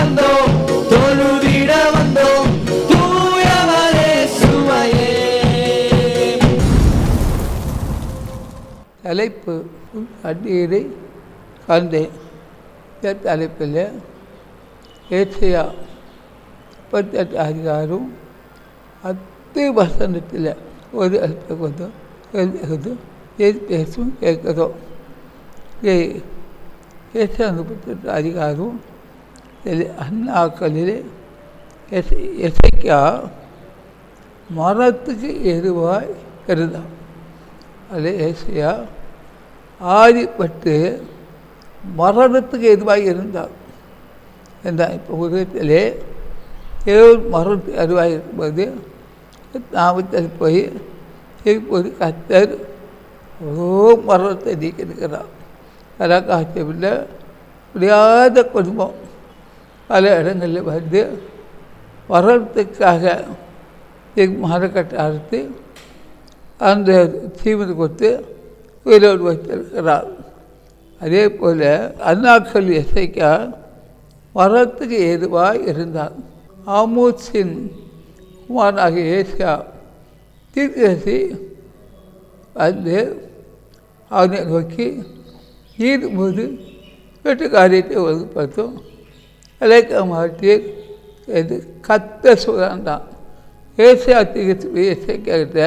வந்தோம், தொழுதிட வந்தோம், தூயவரே சுவையே. தலைப்பு அந்நீரை கண்டேன். தலைப்பில் ஏசியா 38 அதிகாரம் 10 வசனத்தில் ஒரு அல்ப கொஞ்சம் எழுதுகிறது. எது பேசும் கேட்குறோம். ஏசியா 38 அதிகாரம் அந்நாட்களில் எசேக்கியா மரத்துக்கு எதுவாய் இருந்தான். அது ஏசியா ஆதிப்பட்டு மரணத்துக்கு எதுவாக இருந்தார் என்றால் இப்போ உதயத்திலே ஏதோ மரணத்துக்கு எதுவாக இருக்கும்போது நாமத்தில் போய் இப்போது கர்த்தர் மரணத்தை நீக்கியிருக்கிறார். கலாக்காட்சியில் முடியாத குடும்பம் பல இடங்களில் வந்து மரணத்துக்காக மரக்கட்டை அறுத்து அந்த தீவனை கொடுத்து உயிரோடு வைத்திருக்கிறார். அதே போல் அந்நாட்கள் எசேக்கியா மரணத்துக்கு ஏதுவாக இருந்தார். ஆமோஸின் குமாரனாகிய ஏசியா தீர்க்கதரிசி வந்து அவனை நோக்கி நீர் போது வீட்டு காரியத்தை ஒழுங்குபடுத்தும் அழைக்க மாட்டீர் என்று கத்த சொல்கிறான். ஏசியா தீர்க்கதரிசி எசேக்கியாகிட்ட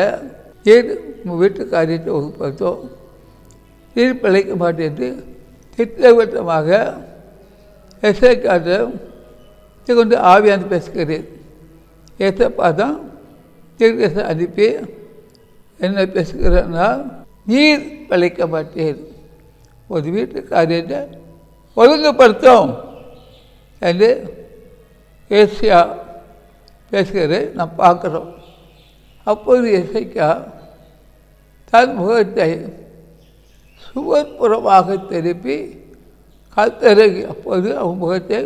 நீர் வீட்டு காரியத்தை ஒழுங்குபடுத்தும், நீர் பிழைக்க மாட்டேன் என்று திட்டவட்டமாக எசேக்கியாவிடம் கொண்டு ஆவியாந்து பேசுகிறேன். ஏசப்பா தான் தீர்க்கதரிசி அனுப்பி என்ன பேசுகிறேன்னா, நீர் பிழைக்க மாட்டேன், ஒரு வீட்டு காரியத்தை ஒழுங்குபடுத்தும் என்று ஏசியா பேசுகிறேன் நாம் பார்க்குறோம். அப்போது எசேக்கியா தன் முகத்தை சுவர்புறமாக திருப்பி கர்த்தரை, அப்போது அவன் முகத்தை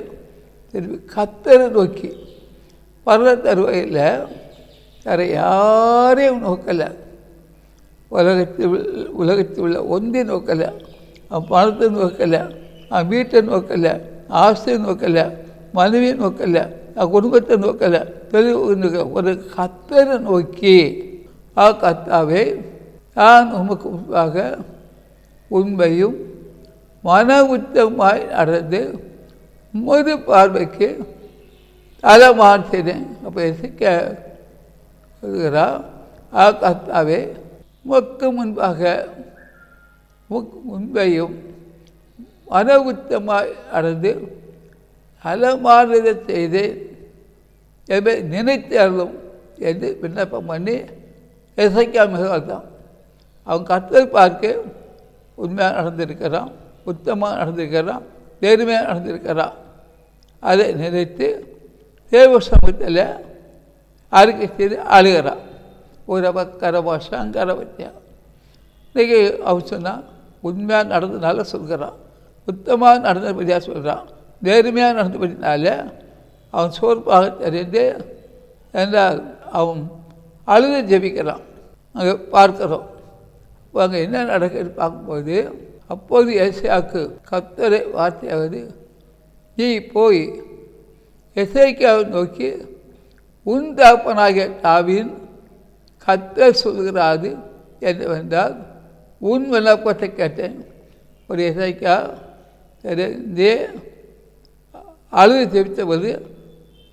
திருப்பி கர்த்தரை நோக்கி வர்ற தருவாயில் வேறு யாரையும் நோக்கலை. உலகத்தில் உள்ள ஒன்றை நோக்கலை, அவன் பணத்தை நோக்கலை, அவன் வீட்டை நோக்கலை, ஆசையை நோக்கலை, மனைவியை நோக்கலை, குடும்பத்தை நோக்கலை, ஒரு கர்த்தரை நோக்கி கர்த்தாவே நான் உமக்கு முன்பாக உண்மையும் மன உத்தமாய் நடந்து உமது பார்வைக்கு தலமான் செய்தேன். அப்போ எசேக்கியா சொல்கிறார், கர்த்தாவே உமக்கு முன்பாக உண்மையும் மன உத்தமாய் நடந்து தலமானதை செய்தேன் என்பதை நினைத்தாலும் என்று விண்ணப்பம் பண்ணி எசேக்கியா மிகத்தான் அவன் கர்த்தர் பார்க்க உண்மையாக நடந்திருக்கிறான், உத்தமாக நடந்திருக்கிறான், நேர்மையாக நடந்திருக்கிறான். அதை நினைத்து தேவ சமூகத்தில் அறிக்கை செய்து அழுகிறான். ஒரு கரபாஷாங்கிற வச்சா இன்றைக்கி அவன் சொன்னால் உண்மையாக நடந்ததுனால சொல்கிறான், உத்தமாக நடந்தபடியாக சொல்கிறான், நேர்மையாக நடந்தபடினால அவன் சோர்வாக தெரிந்து என்றால் அவன் அழுது ஜெபிக்கிறான். அங்கே பார்க்குறோம். அங்கே என்ன நடக்குது பார்க்கும்போது, அப்போது ஏசியாவுக்கு கர்த்தரை வார்த்தையாவது, நீ போய் எசேக்கியாவை நோக்கி உன் தகப்பனாகிய தாவீதின் கர்த்தர் சொல்கிறாது என்னவென்றால், உன் விண்ணப்பத்தை கேட்டேன். ஒரு எசேக்கியா இருந்தே அழுது ஜெபித்தபோது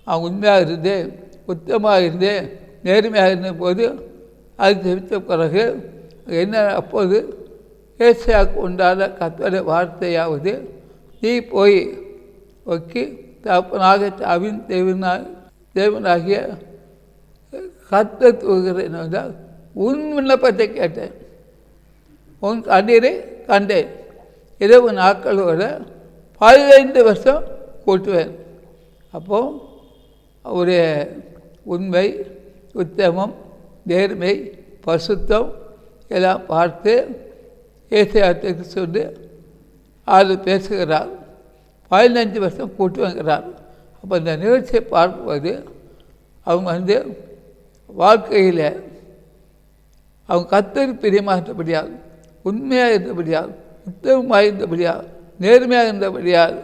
அவன் உண்மையாக இருந்தேன், உத்தமாக இருந்தேன், நேர்மையாக இருந்தபோது அது ஜெபித்த பிறகு என்ன, அப்போது ஏசியாவுக்கு உண்டான கர்த்தருடைய வார்த்தையாவது, நீ போய் நோக்கி தகப்பனாக தாவீதின் தேவனாகிய கர்த்தர் சொல்கிறேன் என்னவென்றால், உன் விண்ணப்பத்தை கேட்டேன், உன் கண்ணீரை கண்டேன், இரவு நாட்களோட 15 வருஷம் கூட்டுவேன். அப்போது அவருடைய உண்மை, உத்தமம், நேர்மை, பசுத்தம் எல்லாம் பார்த்து ஏசியாவுக்கு சொல்லி அது பேசுகிறார். 15 வருஷம் கூட்டுவேங்கிறார். அப்போ இந்த நிகழ்ச்சியை பார்க்கும்போது அவங்க வந்து வாழ்க்கையில் அவங்க கர்த்தருக்கு பிரியமாக இருந்தபடியால், உண்மையாக இருந்தபடியால், உத்தமமாக இருந்தபடியால், நேர்மையாக இருந்தபடியால்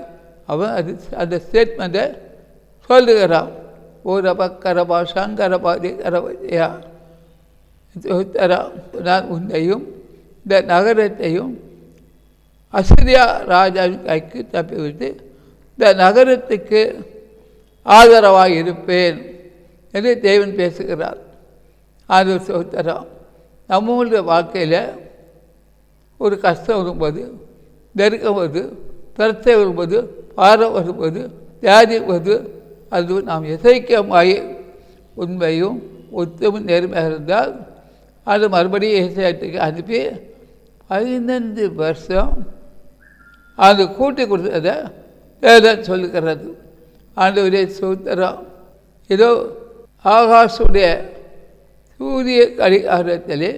அவன் அந்த ஸ்டேட்மெண்ட்டை சொல்லுகிறான். ஊரபக்கரபா சங்கரபாதி கரபதியா நான் உன்னையும் இந்த நகரத்தையும் அசிரியா ராஜாவின் கைக்கு தப்பிவிட்டு இந்த நகரத்துக்கு ஆதரவாக இருப்பேன் என்று தேவன் பேசுகிறார். அது சோத்திரம். நம்மளுடைய வாழ்க்கையில் ஒரு கஷ்டம் வரும்போது, நெருக்கம் வருது, பிரச்சனை வரும்போது, பாரம் வரும்போது, வியாதி வருது, அது நாம் இசைக்கமாய் உண்மையும் உத்தமும் நேர்மையாக இருந்தால் அது மறுபடியும் இசையத்துக்கு அனுப்பி 15 வருஷம் அது கூட்டி கொடுத்ததை வேதம் சொல்லுகிறது. ஆண்டவரே சோத்திரம். இதோ ஆகாசுடைய சூரிய கடிகாரத்திலே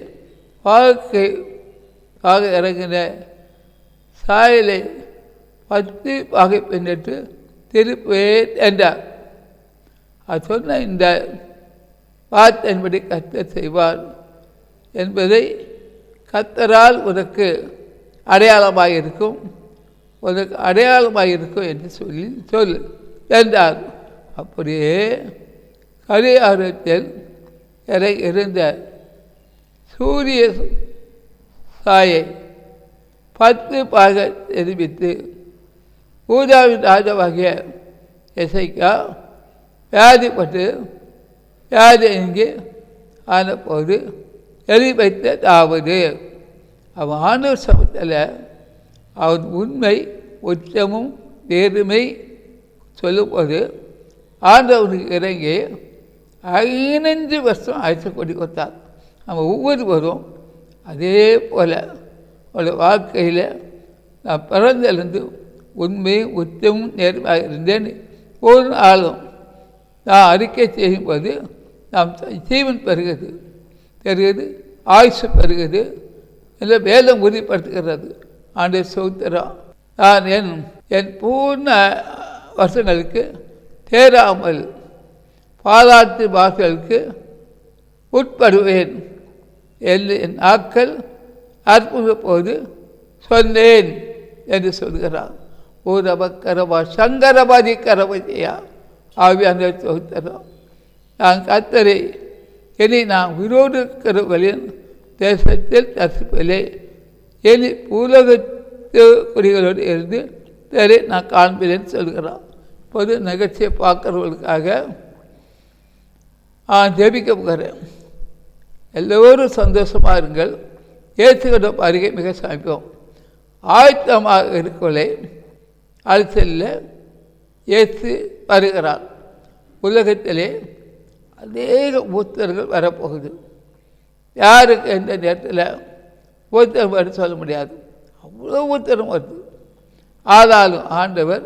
வாழ்க்கைக்காக இறங்கின சாயலை 10 பாகை பின்னிட்டு திருப்பேன் என்றார். அது சொன்ன இந்த வார்த்தையின்படி கர்த்தர் செய்வார் என்பதை கர்த்தரால் உனக்கு அடையாளமாக இருக்கும், உனக்கு அடையாளமாக இருக்கும் என்று சொல் என்றார். அப்படியே கடிகாரத்தில் இருந்த சூரிய சாயை 10 பாக தெரிவித்து ஊதாவின் ராஜாவாகிய எசைக்கா வியாதிப்பட்டு வியாதி இங்கே ஆனபோது எழுதி வைத்ததாவது அவன் ஆண்டவர் சமத்தில் அவன் உண்மை உச்சமும் நேர்மை சொல்லும்போது ஆண்டவனுக்கு இறங்கி 15 வருஷம் அழைத்து கொண்டு கொடுத்தார். நம்ம ஒவ்வொருவரும் அதே போல் அவளோட வாழ்க்கையில் நான் பிறந்திலிருந்து உண்மையும் உச்சமும் நேர்மையாக இருந்தேன். ஒரு நாளும் நான் அறிக்கை செய்யும்போது நாம் ஜீவன் பெறுகிறது, ஆயுசு பெறுகிறது, இல்லை வேதம் உறுதிப்படுத்துகிறது. ஆண்டவர் சோத்திரம். நான் என் பூர்ண வருஷங்களுக்கு தேராமல் பாராட்டு வாசலுக்கு உட்படுவேன் என்று என் நாட்கள் அற்புத போது சொன்னேன் என்று சொல்கிறார். ஊரபக்கரபா சங்கரபாதி கரபதியா ஆவியான சோத்திரம். நான் கர்த்தரை இனி நான் உயிரோடு இருக்கிறவர்களின் தேசத்தில் தரிசிப்பதில்லை, இனி உலகத்து குடிகளோடு இருந்து சரி நான் காண்பிலேன்னு சொல்கிறான். இப்போது நிகழ்ச்சியை பார்க்குறவர்களுக்காக ஜெபிக்க போகிறேன். எல்லோரும் சந்தோஷமாக இருங்கள். ஏற்றுக்கிற அருகே மிக சமீபம் ஆயத்தமாக இருக்கவில்லை. அரசியலில் ஏற்று வருகிறார். உலகத்திலே அநேக புத்தர்கள் வரப்போகுது. யாருக்கு எந்த நேரத்தில் புத்தகம் வருது சொல்ல முடியாது, அவ்வளோ புத்தகம் வருது. ஆனாலும் ஆண்டவர்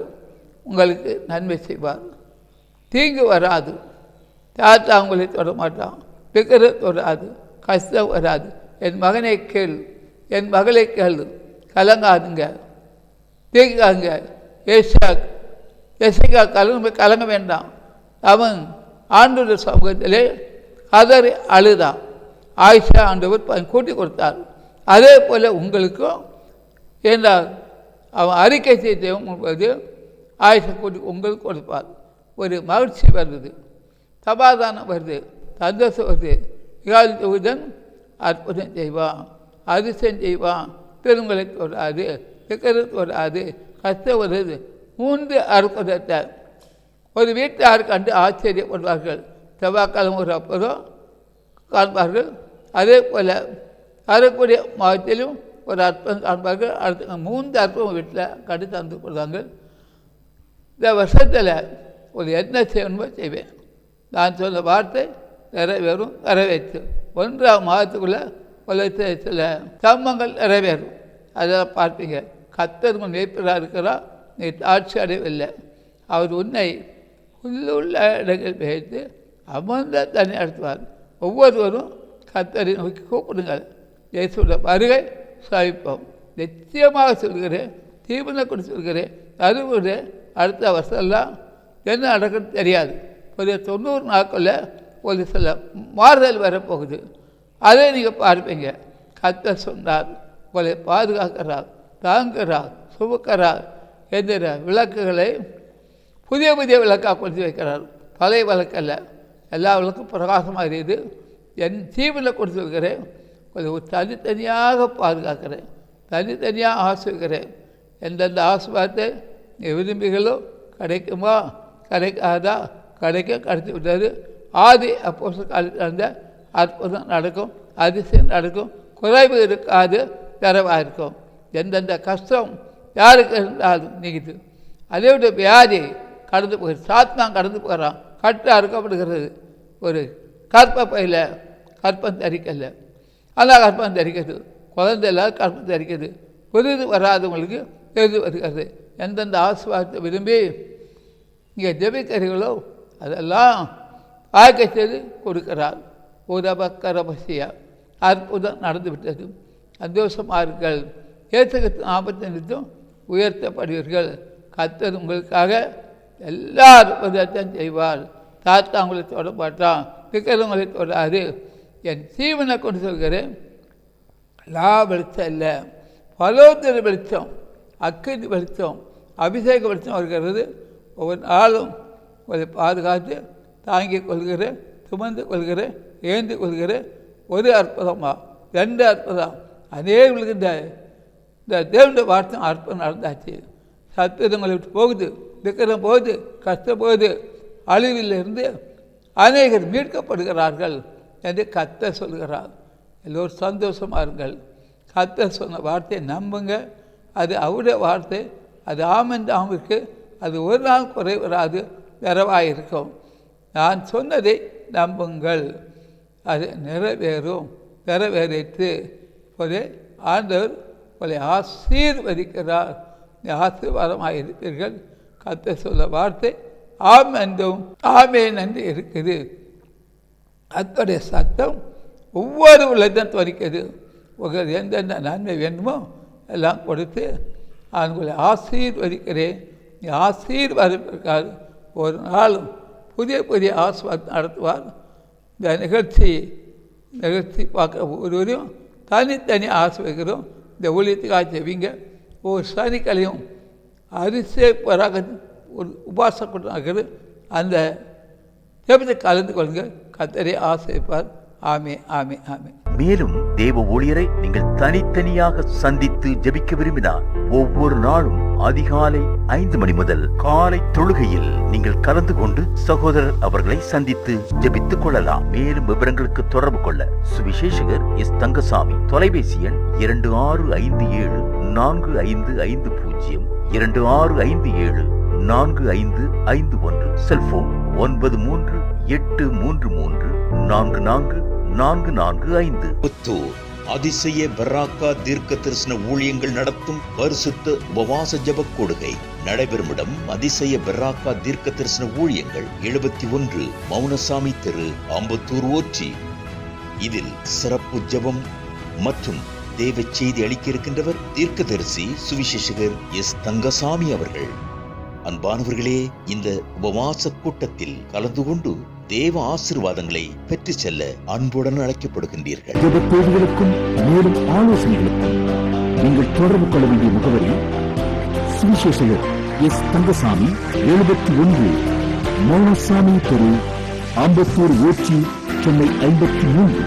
உங்களுக்கு நன்மை செய்வார், தீங்கு வராது. தாத்தா உங்களை தொட மாட்டான், பிகர தொடாது, கஷ்டம் வராது. என் மகனை கேளு, என் மகளை கேளு, கலங்காதுங்க, தீங்காங்க. எசைக்கா கலங்க வேண்டாம். அவன் ஆண்டோட சமூகத்திலே கதறி அழுதான். ஆயிஷா ஆண்டவர் கூட்டி கொடுத்தார். அதே போல் உங்களுக்கும் என்றால் அவன் அறிக்கை செய்து ஆயிஷா கூட்டி உங்களுக்கு கொடுப்பார். ஒரு மகிழ்ச்சி வருது, சமாதானம் வருது, சந்தோஷம் வருது. இகாலத்துடன் அற்புதம் செய்வான், அதிசயம் செய்வான். பெருங்களை தொடாது, சிக்கரம் தொடாது, கஷ்டம் வருது. 3 அற்புதத்தை ஒரு வீட்டார் கண்டு ஆச்சரியப்படுவார்கள். செவ்வாய்க்கிழமை ஒரு அற்புதம் காண்பார்கள். அதே போல் வரக்கூடிய மாதத்திலும் ஒரு அற்புதம் காண்பார்கள். அடுத்த 3 அற்புதம் வீட்டில் கண்டு தந்து கொடுத்தாங்க. இந்த வருஷத்தில் ஒரு என்ன செய்யணுமோ செய்வேன். நான் சொன்ன வார்த்தை நிறைவேறும், நிறைவேற்று. 1ஆம் மாதத்துக்குள்ளே சில சம்பங்கள் நிறைவேறும். அதெல்லாம் பார்ப்பீங்க. கர்த்தர் நேர்ப்பதாக இருக்கிறார், நீ தாட்சி அடையவில்லை. அவர் உன்னை உள்ளுள்ள இடங்கள் பெயர்த்து அமர்ந்த தண்ணி நடத்துவார். ஒவ்வொருவரும் கர்த்தரை நோக்கி கூப்பிடுங்கள். இயேசுடைய வருகை சவிப்போம். நிச்சயமாக சொல்கிறேன், தீவனை கொண்டு சொல்கிறேன். அதுபோது அடுத்த வருஷம்லாம் என்ன நடக்குன்னு தெரியாது. ஒரு 90 நாட்களில் ஒரு சில மாறுதல் வரப்போகுது. அதை நீங்கள் பார்ப்பீங்க. கர்த்தர் சொன்னார், உங்களை பாதுகாக்கிறார், தாங்குகிறார், சுமக்கிறார் என்கிற விளக்குகளை புதிய புதிய விளக்காக கொடுத்து வைக்கிறார். பழைய விளக்கல்ல, எல்லா விளக்கும் பிரகாசமாக இருக்குது. என் தீவில் கொடுத்து வைக்கிறேன். ஒரு தனித்தனியாக பாதுகாக்கிறேன், தனித்தனியாக ஆசிர்கிறேன். எந்தெந்த ஆசீர்வாதத்தை நீ விரும்பிகளோ கிடைக்குமா, கிடைக்காதா, கிடைச்சி விட்டாரு. ஆதி அப்போஸ்தலர் காலத்தில் நடந்த அற்புதம் நடக்கும், அதிசயம் நடக்கும், குறைவு இருக்காது, நிறைவாக இருக்கும். எந்தெந்த கஷ்டம் யாருக்கு இருந்தாலும் நீக்குது. அதே விட வியாதி கடந்து போகிறது, சாத்தான் கடந்து போகிறான், கட்டு அறுக்கப்படுகிறது. ஒரு கற்பப்பையில் கற்பம் தரிக்கலை, ஆனால் கற்பம் தரிக்கிறது. குழந்தை இல்லாத கற்பம் தரிக்கிறது. விருது வராதவங்களுக்கு விருது வருகிறது. எந்தெந்த ஆசீர்வாதத்தை விரும்பி நீங்கள் ஜெபிக்கிறீர்களோ அதெல்லாம் ஆய்க்க செய்து கொடுக்கிறார். உதபக்கரபசியா அற்புதம் நடந்துவிட்டது. சந்தோஷமார்கள். ஏற்றுக்கு ஆபத்து நிறுத்தும் உயர்த்தப்படுவீர்கள். கர்த்தர் உங்களுக்காக எல்லா அற்புதத்தையும் செய்வார். தாத்தா உங்களை தொட மாட்டான், விற்கிறவங்களை தொடாது. என் ஜீவனை கொண்டு சொல்கிறேன். எல்லா வெளிச்சம் இல்லை, பலோத்தர வெளிச்சம், அக்கினி வெளிச்சம், அபிஷேக வெளிச்சம் வருகிறது. ஒவ்வொரு நாளும் உங்களை பாதுகாத்து தாங்கிக் கொள்கிறேன், சுமந்து கொள்கிறேன், ஏந்து கொள்கிறேன். ஒரு அற்புதமாக 2 அற்புதம் அநேகங்களுக்கு இந்த தேவனுடைய வார்த்தை அற்புதம் நடந்தாச்சு. சத்துவங்களை விட்டு போகுது, விக்கிரம் போகுது, கஷ்டம் போகுது. அழிவிலிருந்து அநேகர் மீட்கப்படுகிறார்கள் என்று கர்த்தர் சொல்கிறார். எல்லோரும் சந்தோஷமாக இருங்கள். கர்த்தர் சொன்ன வார்த்தையை நம்புங்க. அது அவருடைய வார்த்தை, அது ஆமென் ஆமிற்கு. அது ஒரு நாள் குறை வராது, நிறைவாக இருக்கும். நான் சொன்னதை நம்புங்கள், அது நிறைவேறும். நிறைவேறிட்டு ஒரு ஆண்டவர் உங்களை ஆசீர்வதிக்கிறார். ஆசீர்வாதமாக இருப்பீர்கள். கர்த்தர் சொல்ல வார்த்தை ஆம் என்றும் ஆமேன் என்று இருக்குது. அத்தோடைய சத்தம் ஒவ்வொரு உள்ளத்தையும் துவரிக்கிறது. உங்களுக்கு எந்தெந்த நன்மை வேண்டுமோ எல்லாம் கொடுத்து உங்களை ஆசீர்வதிக்கிறேன். நீ ஆசீர்வாதத்திற்காக ஒரு நாளும் புதிய புதிய ஆசீர்வாதம் நடத்துவார். இந்த நிகழ்ச்சி பார்க்குற ஒருவரையும் தனித்தனி ஆசீர்வதிக்கிறோம். இந்த ஊழியத்துக்காக செய்வீங்க. ஒவ்வொரு சனிக்கலையும் அரிசேப்பராக ஒரு உபாச கூட்டம் அந்த ஜெபத்தை கலந்து கொள்ளுங்க. கர்த்தரை ஆசீர்வதிப்பார். ஆமே ஆமே ஆமே. மேலும் தேவ ஊழியரை நீங்கள் தனித்தனியாக சந்தித்து ஜெபிக்க விரும்பினார் ஒவ்வொரு நாளும் அதிகாலை 5 மணி முதல் காலை தொழுகையில் நீங்கள் கலந்து கொண்டு சகோதரர் அவர்களை சந்தித்து ஜெபித்துக் கொள்ளலாம். மேலும் விவரங்களுக்கு தொடர்பு கொள்ள சுவிசேஷகர் எஸ் தங்கசாமி, தொலைபேசி எண் 26574550, 26574551, செல்போன் 9383344445. புத்தூர் அதிசய பராக்கா தீர்க்க தரிசன ஊழியங்கள் நடத்தும் பரிசுத்த உபவாச ஜெப கொடுகை நடைபெறும் இடம் அதிசய பராக்கா தீர்க்க தரிசன ஊழியங்கள் 71 மௌனசாமி தெரு, ஆம்பத்தூர் ஓச்சி. இதில் சிறப்பு ஜெபம் மற்றும் தேவ செய்தி அளிக்க இருக்கின்றவர் தீர்க்கதரிசி சுவிசேஷகர் எஸ் தங்கசாமி அவர்கள். அன்பானவர்களே, இந்த உபவாச கூட்டத்தில் கலந்து கொண்டு தேவ ஆசீர்வாதங்களை பெற்று செல்ல அன்புடன் அழைக்கப்படுகின்றீர்கள். தேவைகளுக்கும் மேலும் ஆலோசனைகளுக்கும் நீங்கள் தொடர்பு கொள்ள வேண்டிய முகவரி சுவிசேஷகர் எஸ் தங்கசாமி, 71 மௌனசாமி தெரு, ஆம்பத்தூர் ஓச்சி, சென்னை 53.